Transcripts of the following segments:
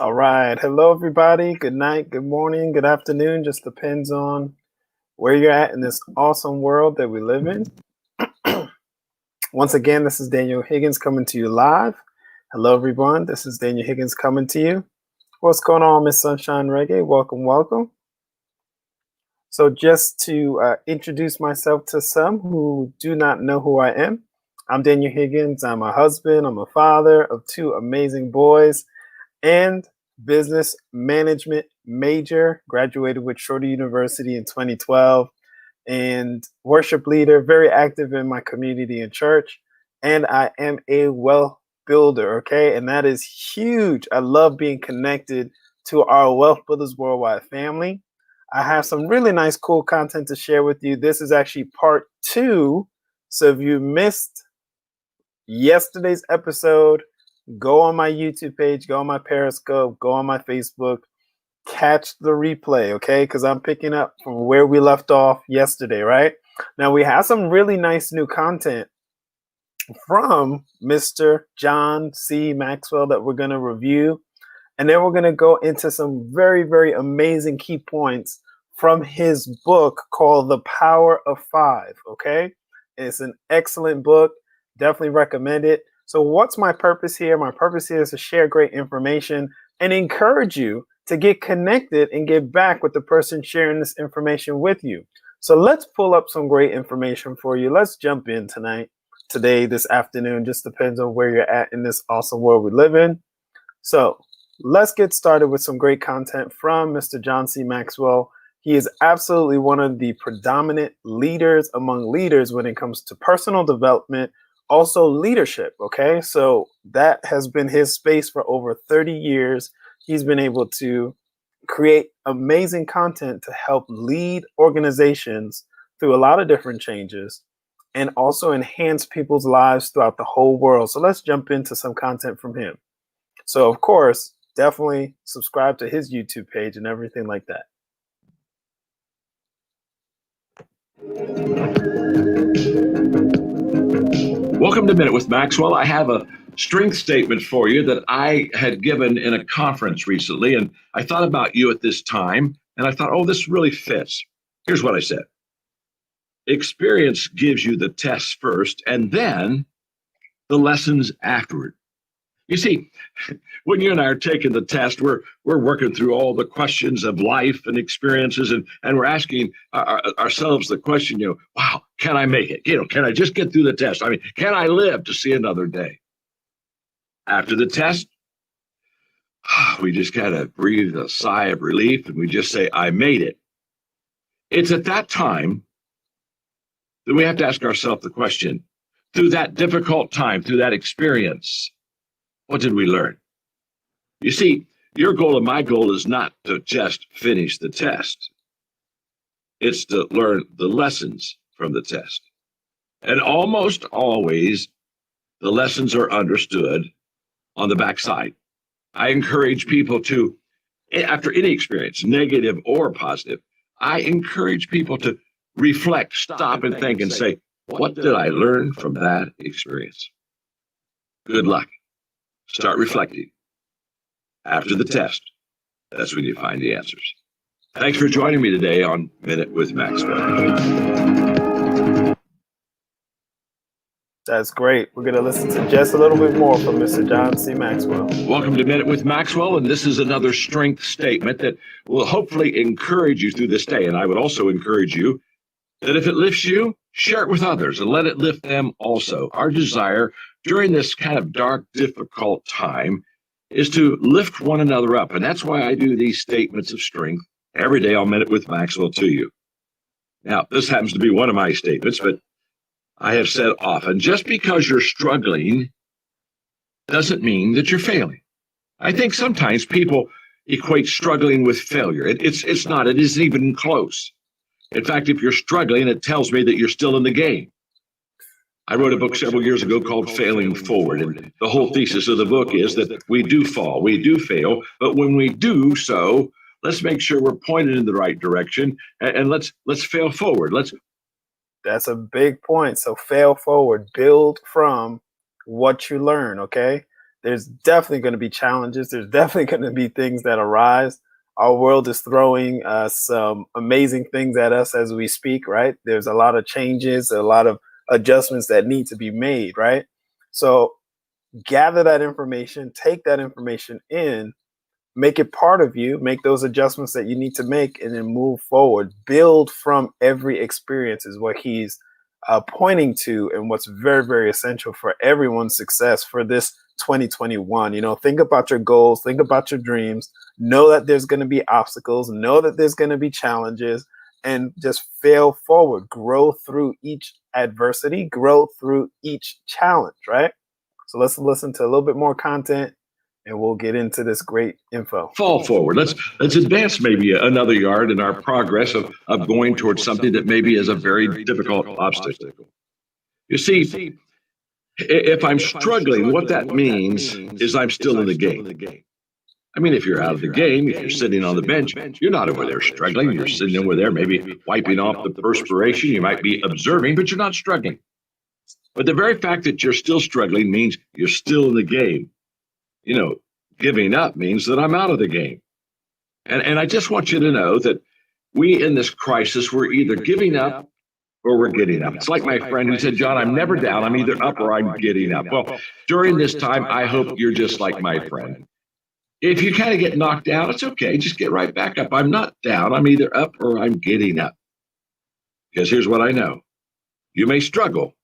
All right. Hello, everybody. Good night, good morning, good afternoon. Just depends on where you're at in this awesome world that we live in. Once again, this is Daniel Higgins coming to you live. Hello, everyone. This is Daniel Higgins coming to you. What's going on, Miss Sunshine Reggae? Welcome, welcome. So just to introduce myself to some who do not know who I am, I'm Daniel Higgins. I'm a husband. I'm a father of two amazing boys and business management major, graduated with Shorter University in 2012, and worship leader, very active in my community and church. And I am a wealth builder, okay? And that is huge. I love being connected to our Wealth Builders Worldwide family. I have some really nice, cool content to share with you. This is actually part 2. So if you missed yesterday's episode, go on my YouTube page, go on my Periscope, go on my Facebook, catch the replay, okay? Because I'm picking up from where we left off yesterday, right? Now, we have some really nice new content from Mr. John C. Maxwell that we're going to review. And then we're going to go into some very, very amazing key points from his book called The Power of Five, okay? It's an excellent book. Definitely recommend it. So what's my purpose here? My purpose here is to share great information and encourage you to get connected and get back with the person sharing this information with you. So let's pull up some great information for you. Let's jump in today, this afternoon. Just depends on where you're at in this awesome world we live in. So let's get started with some great content from Mr. John C. Maxwell. He is absolutely one of the predominant leaders among leaders when it comes to personal development, also leadership, okay? So that has been his space for over 30 years. He's been able to create amazing content to help lead organizations through a lot of different changes and also enhance people's lives throughout the whole world. So let's jump into some content from him. So of course, definitely subscribe to his YouTube page and everything like that. Welcome to Minute with Maxwell. I have a strength statement for you that I had given in a conference recently, and I thought about you at this time, and I thought, oh, this really fits. Here's what I said. Experience gives you the tests first, and then the lessons afterward. You see, when you and I are taking the test, we're working through all the questions of life and experiences, and we're asking ourselves the question, wow, can I make it? Can I just get through the test? I mean, can I live to see another day? After the test, we just gotta breathe a sigh of relief, and we just say, I made it. It's at that time that we have to ask ourselves the question, through that difficult time, through that experience, what did we learn? You see, your goal and my goal is not to just finish the test. It's to learn the lessons from the test. And almost always, the lessons are understood on the backside. I encourage people to, after any experience, negative or positive, I encourage people to reflect, stop and think and say, what did I learn from that experience? Good luck. Start reflecting. After the test, that's when you find the answers. Thanks for joining me today on Minute with Maxwell. That's great. We're going to listen to just a little bit more from Mr. John C. Maxwell. Welcome to Minute with Maxwell, and this is another strength statement that will hopefully encourage you through this day. And I would also encourage you that if it lifts you, share it with others and let it lift them also. Our desire during this kind of dark, difficult time is to lift one another up. And that's why I do these statements of strength every day. I'll minute with Maxwell to you. Now, this happens to be one of my statements, but I have said often, just because you're struggling doesn't mean that you're failing. I think sometimes people equate struggling with failure. It's not. It isn't even close. In fact, if you're struggling, it tells me that you're still in the game. I wrote a book several years ago called Failing Forward, and the whole thesis of the book is that we do fall, we do fail, but when we do so, let's make sure we're pointed in the right direction, and let's fail forward. That's a big point. So fail forward, build from what you learn. Okay. There's definitely going to be challenges. There's definitely going to be things that arise. Our world is throwing some amazing things at us as we speak, right? There's a lot of changes, a lot of adjustments that need to be made, right? So gather that information, take that information in, make it part of you, make those adjustments that you need to make, and then move forward. Build from every experience is what he's pointing to, and what's very, very essential for everyone's success for this 2021. You know, think about your goals, think about your dreams, know that there's going to be obstacles, know that there's going to be challenges, and just fail forward, grow through each adversity, grow through each challenge, right? So let's listen to a little bit more content, and we'll get into this great info. Fall forward. Let's advance maybe another yard in our progress of going towards something that maybe is a very difficult obstacle. You see, if I'm struggling, what that means is I'm still in the game. I mean, if you're out of the game, if you're sitting on the bench, you're not over there struggling. You're sitting over there maybe wiping off the perspiration. You might be observing, but you're not struggling. But the very fact that you're still struggling means you're still in the game. You know, giving up means that I'm out of the game. And I just want you to know that we in this crisis, we're either giving up or we're getting up. It's like my friend who said, John, I'm never down. I'm either up or I'm getting up. Well, during this time, I hope you're just like my friend. If you kind of get knocked down, it's okay. Just get right back up. I'm not down. I'm either up or I'm getting up. Because here's what I know. You may struggle,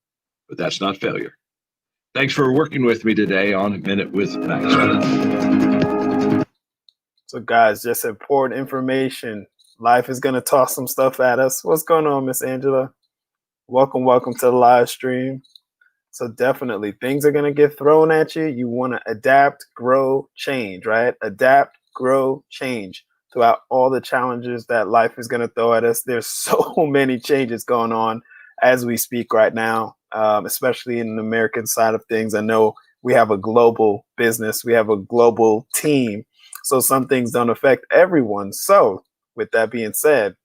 but that's not failure. Thanks for working with me today on Minute with Maxwell. So guys, just important information. Life is going to toss some stuff at us. What's going on, Miss Angela? Welcome to the live stream. So definitely things are going to get thrown at you. You want to adapt, grow, change, right? Adapt, grow, change throughout all the challenges that life is going to throw at us. There's so many changes going on as we speak right now, especially in the American side of things. I know we have a global business. We have a global team. So some things don't affect everyone. So with that being said,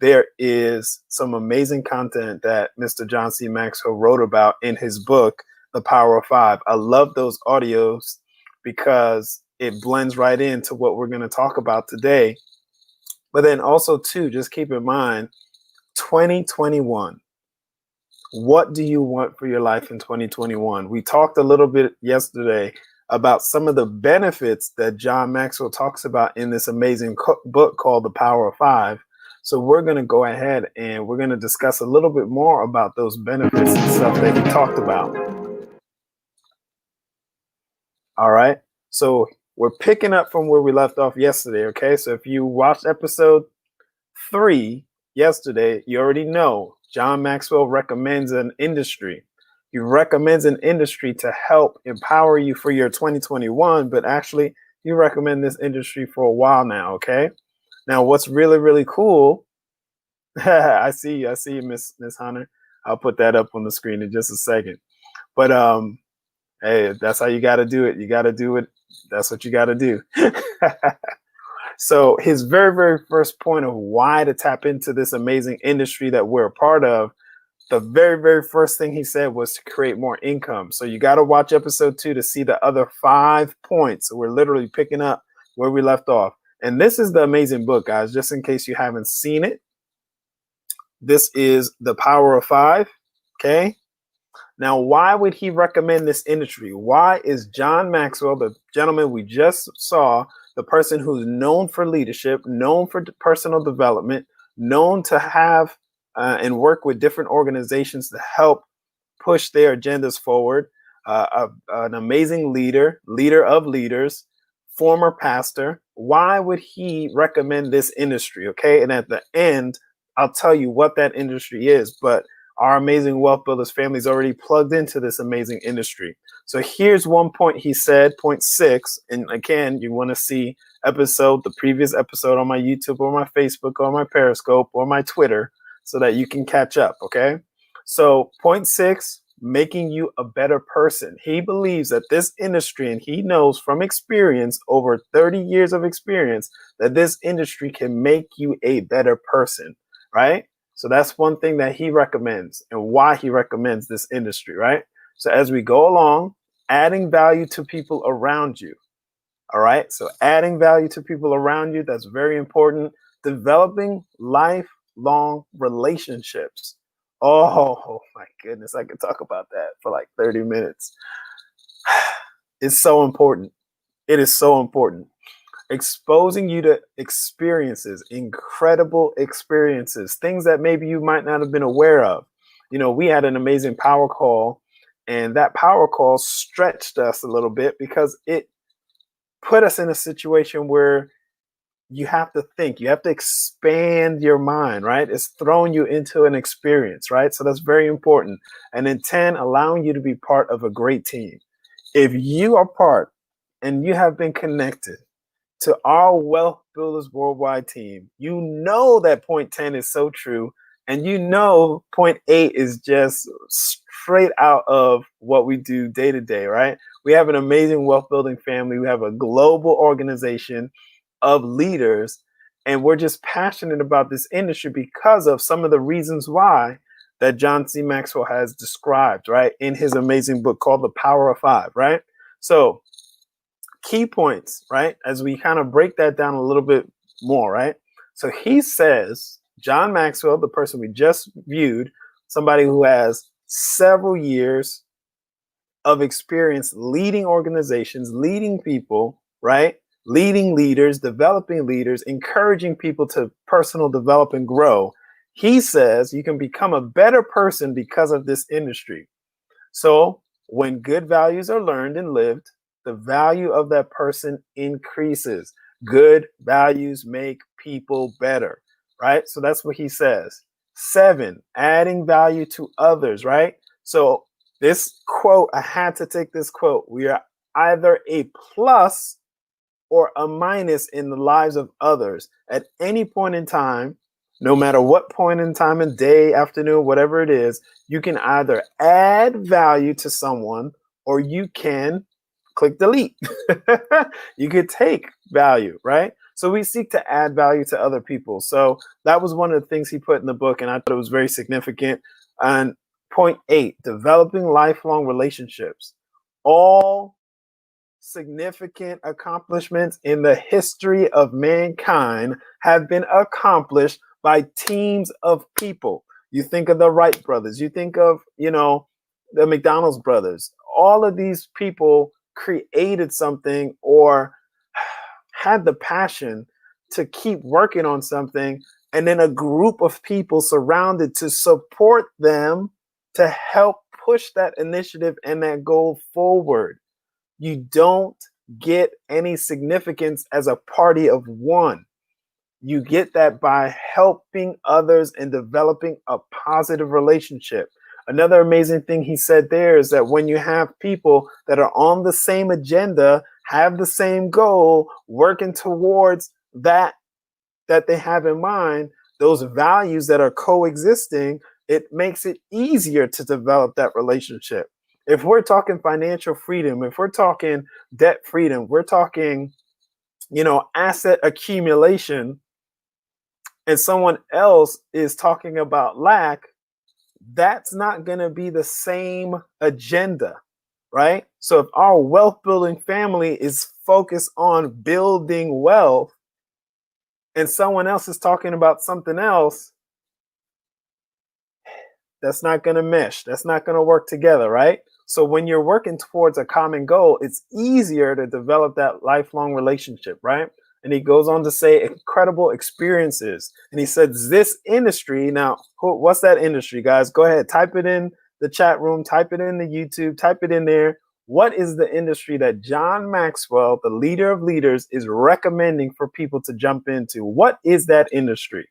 there is some amazing content that Mr. John C. Maxwell wrote about in his book, The Power of Five. I love those audios because it blends right into what we're going to talk about today. But then also, too, just keep in mind, 2021. What do you want for your life in 2021? We talked a little bit yesterday about some of the benefits that John Maxwell talks about in this amazing book called The Power of Five. So we're going to go ahead and we're going to discuss a little bit more about those benefits and stuff that he talked about. All right. So we're picking up from where we left off yesterday. Okay. So if you watched episode 3 yesterday, you already know John Maxwell recommends an industry. He recommends an industry to help empower you for your 2021, but actually you recommend this industry for a while now. Okay. Now, what's really, really cool, I see you, Miss Hunter. I'll put that up on the screen in just a second. But hey, that's how you got to do it. You got to do it. That's what you got to do. So his very, very first point of why to tap into this amazing industry that we're a part of, the very, very first thing he said was to create more income. So you got to watch episode 2 to see the other 5 points. So we're literally picking up where we left off. And this is the amazing book, guys, just in case you haven't seen it. This is The Power of Five. Okay. Now, why would he recommend this industry? Why is John Maxwell, the gentleman we just saw, the person who's known for leadership, known for personal development, known to have and work with different organizations to help push their agendas forward, an amazing leader of leaders, former pastor. Why would he recommend this industry? Okay. And at the end, I'll tell you what that industry is. But our amazing Wealth Builders family is already plugged into this amazing industry. So here's one point he said, point 6. And again, you want to see the previous episode on my YouTube or my Facebook or my Periscope or my Twitter so that you can catch up. Okay. So point 6, making you a better person. He believes that this industry, and he knows from experience, over 30 years of experience, that this industry can make you a better person, right? So that's one thing that he recommends and why he recommends this industry, right? So as we go along, adding value to people around you. All right. So adding value to people around you, that's very important. Developing lifelong relationships. Oh my goodness, I could talk about that for like 30 minutes. It's so important. It is so important. Exposing you to experiences, incredible experiences, things that maybe you might not have been aware of. You know, we had an amazing power call, and that power call stretched us a little bit because it put us in a situation where you have to think, you have to expand your mind, right? It's throwing you into an experience, right? So that's very important. And then 10, allowing you to be part of a great team. If you are part and you have been connected to our Wealth Builders Worldwide team, you know that point 10 is so true. And you know point 8 is just straight out of what we do day to day, right? We have an amazing wealth building family. We have a global organization of leaders, and we're just passionate about this industry because of some of the reasons why that John C. Maxwell has described, right, in his amazing book called The Power of Five, right? So key points, right, as we kind of break that down a little bit more, right? So he says, John Maxwell, the person we just viewed, somebody who has several years of experience leading organizations, leading people, right? Leading leaders, developing leaders, encouraging people to personal develop and grow. He says you can become a better person because of this industry. So when good values are learned and lived, the value of that person increases. Good values make people better, right? So that's what he says. 7, adding value to others, right? So this quote, I had to take this quote. We are either a plus or a minus in the lives of others at any point in time. No matter what point in time and day, afternoon, whatever it is, you can either add value to someone or you can click delete. You could take value, right? So we seek to add value to other people. So that was one of the things he put in the book, and I thought it was very significant. And point 8, developing lifelong relationships. All significant accomplishments in the history of mankind have been accomplished by teams of people. You think of the Wright brothers, you think of, the McDonald's brothers. All of these people created something or had the passion to keep working on something, and then a group of people surrounded to support them to help push that initiative and that goal forward. You don't get any significance as a party of one. You get that by helping others and developing a positive relationship. Another amazing thing he said there is that when you have people that are on the same agenda, have the same goal, working towards that they have in mind, those values that are coexisting, it makes it easier to develop that relationship. If we're talking financial freedom, if we're talking debt freedom, we're talking, asset accumulation, and someone else is talking about lack, that's not going to be the same agenda, right? So if our wealth building family is focused on building wealth and someone else is talking about something else, that's not going to mesh. That's not going to work together, right? So when you're working towards a common goal, it's easier to develop that lifelong relationship, right? And he goes on to say incredible experiences. And he says this industry, now, what's that industry, guys? Go ahead, type it in the chat room, type it in the YouTube, type it in there. What is the industry that John Maxwell, the leader of leaders, is recommending for people to jump into? What is that industry?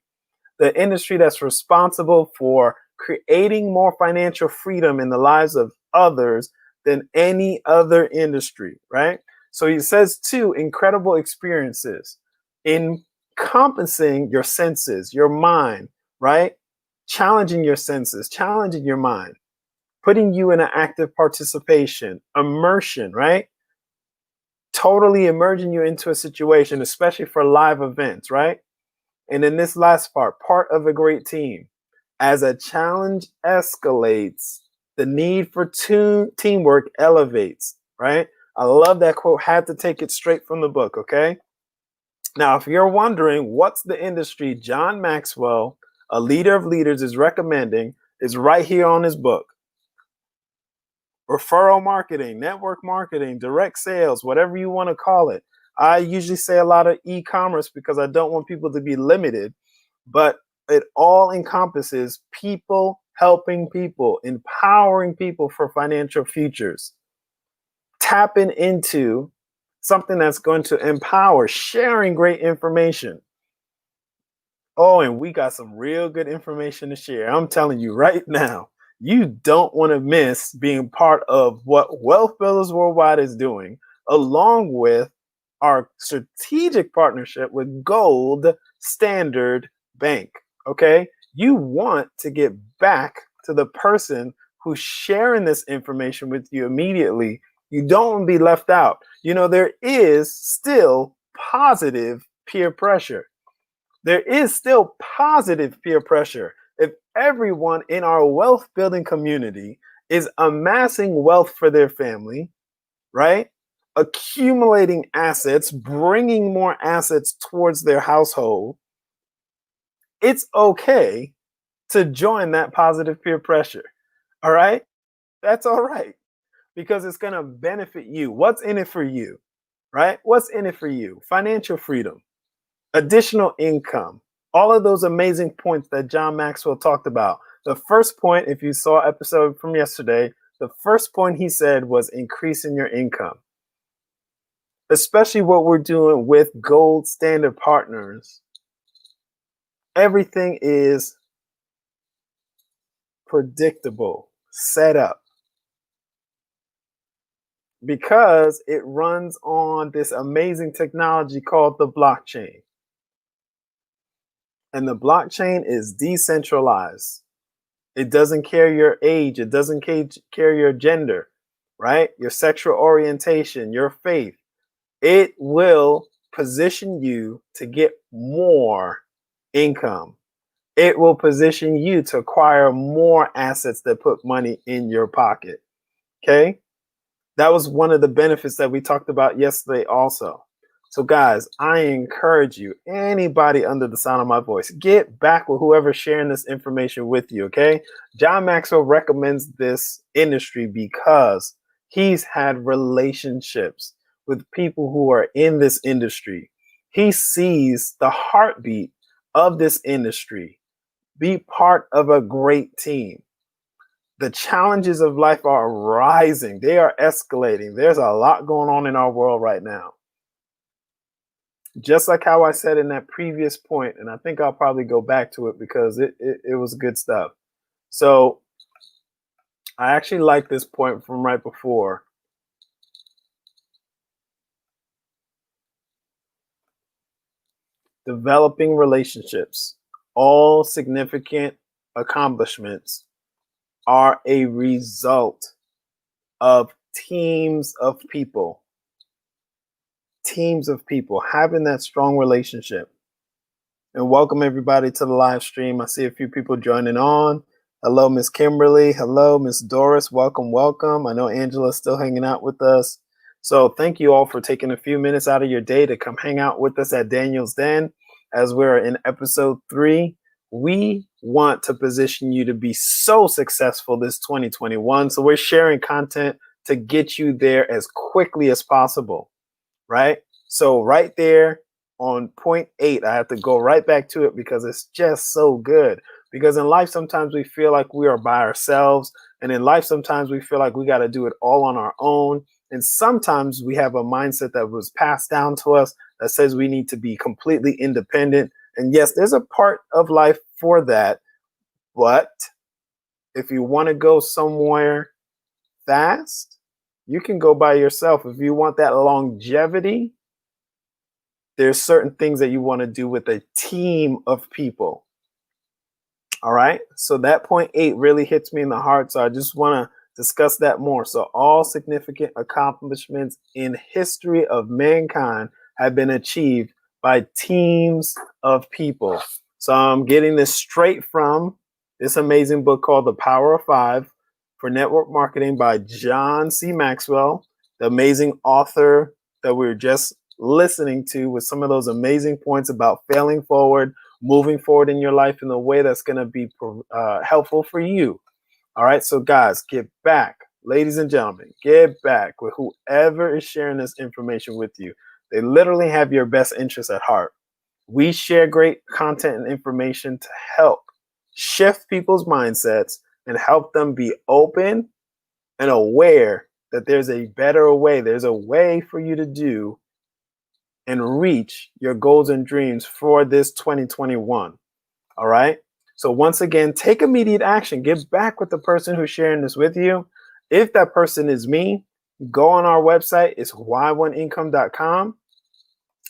The industry that's responsible for creating more financial freedom in the lives of others than any other industry, right? So he says, two incredible experiences encompassing your senses, your mind, right? Challenging your senses, challenging your mind, putting you in an active participation, immersion, right? Totally immersing you into a situation, especially for live events, right? And in this last part of a great team, as a challenge escalates, the need for teamwork elevates, right? I love that quote, had to take it straight from the book, okay? Now, if you're wondering what's the industry John Maxwell, a leader of leaders, is recommending, is right here on his book. Referral marketing, network marketing, direct sales, whatever you want to call it. I usually say a lot of e-commerce because I don't want people to be limited, but it all encompasses people helping people, empowering people for financial futures, tapping into something that's going to empower, sharing great information. Oh, and we got some real good information to share. I'm telling you right now, you don't want to miss being part of what Wealth Builders Worldwide is doing, along with our strategic partnership with Gold Standard Bank. Okay, you want to get back to the person who's sharing this information with you immediately. You don't want to be left out. You know, there is still positive peer pressure. There is still positive peer pressure. If everyone in our wealth building community is amassing wealth for their family, right? Accumulating assets, bringing more assets towards their household, it's okay to join that positive peer pressure. All right? That's all right because it's going to benefit you. What's in it for you? Right? What's in it for you? Financial freedom, additional income, all of those amazing points that John Maxwell talked about. The first point, if you saw episode from yesterday, the first point he said was increasing your income. Especially what we're doing with Gold Standard Partners. Everything is predictable, set up, because it runs on this amazing technology called the blockchain. And the blockchain is decentralized. It doesn't care your age. It doesn't care your gender, right? Your sexual orientation, your faith. It will position you to get more income. It will position you to acquire more assets that put money in your pocket. Okay? That was one of the benefits that we talked about yesterday also. So guys, I encourage you, anybody under the sound of my voice, get back with whoever's sharing this information with you, okay? John Maxwell recommends this industry because he's had relationships with people who are in this industry. He sees the heartbeat of this industry. Be part of a great team. The challenges of life are rising. They are escalating. There's a lot going on in our world right now. Just like how I said in that previous point, and I think I'll probably go back to it because it was good stuff. So I actually like this point from right before. Developing relationships. All significant accomplishments are a result of teams of people. Teams of people having that strong relationship. And welcome everybody to the live stream. I see a few people joining on. Hello, Miss Kimberly. Hello, Miss Doris. Welcome, welcome. I know Angela's still hanging out with us. So thank you all for taking a few minutes out of your day to come hang out with us at Daniel's Den as we're in episode 3. We want to position you to be so successful this 2021. So we're sharing content to get you there as quickly as possible. Right? So right there on point 8, I have to go right back to it because it's just so good. Because in life, sometimes we feel like we are by ourselves And in life, sometimes we feel like we got to do it all on our own. And sometimes we have a mindset that was passed down to us that says we need to be completely independent. And yes, there's a part of life for that. But if you want to go somewhere fast, you can go by yourself. If you want that longevity, there's certain things that you want to do with a team of people. All right. So that point 8 really hits me in the heart. So I just want to discuss that more. So all significant accomplishments in history of mankind have been achieved by teams of people. So I'm getting this straight from this amazing book called The Power of Five for Network Marketing by John C. Maxwell, the amazing author that we were just listening to with some of those amazing points about failing forward, moving forward in your life in a way that's going to be helpful for you. All right. So guys, get back. Ladies and gentlemen, get back with whoever is sharing this information with you. They literally have your best interests at heart. We share great content and information to help shift people's mindsets and help them be open and aware that there's a better way. There's a way for you to do and reach your goals and dreams for this 2021. All right. So once again, take immediate action. Get back with the person who's sharing this with you. If that person is me, go on our website. It's y1income.com.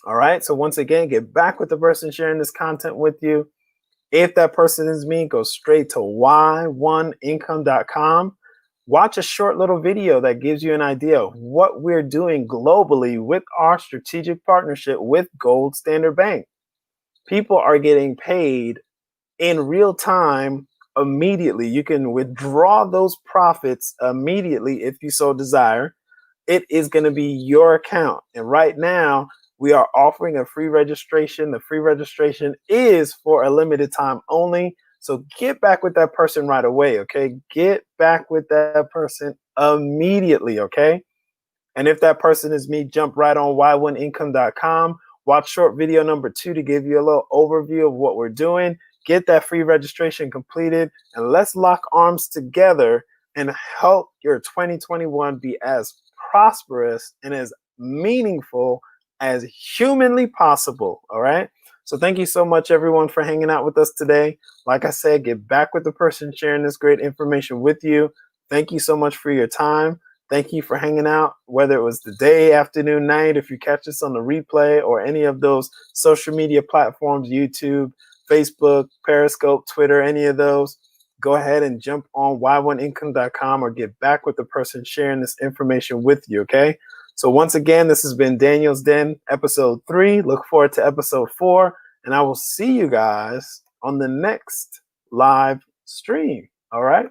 All right. So once again, get back with the person sharing this content with you. If that person is me, go straight to y1income.com. Watch a short little video that gives you an idea of what we're doing globally with our strategic partnership with Gold Standard Bank. People are getting paid in real time immediately. You can withdraw those profits immediately if you so desire. It is going to be your account. And right now, we are offering a free registration. The free registration is for a limited time only. So get back with that person right away, okay? Get back with that person immediately, okay? And if that person is me, jump right on y1income.com. Watch short video number 2 to give you a little overview of what we're doing. Get that free registration completed, and let's lock arms together and help your 2021 be as prosperous and as meaningful as humanly possible, all right? So thank you so much, everyone, for hanging out with us today. Like I said, get back with the person sharing this great information with you. Thank you so much for your time. Thank you for hanging out, whether it was the day, afternoon, night, if you catch us on the replay or any of those social media platforms, YouTube, Facebook, Periscope, Twitter, any of those. Go ahead and jump on y1income.com or get back with the person sharing this information with you, okay? So once again, this has been Daniel's Den, episode 3. Look forward to episode 4, and I will see you guys on the next live stream. All right?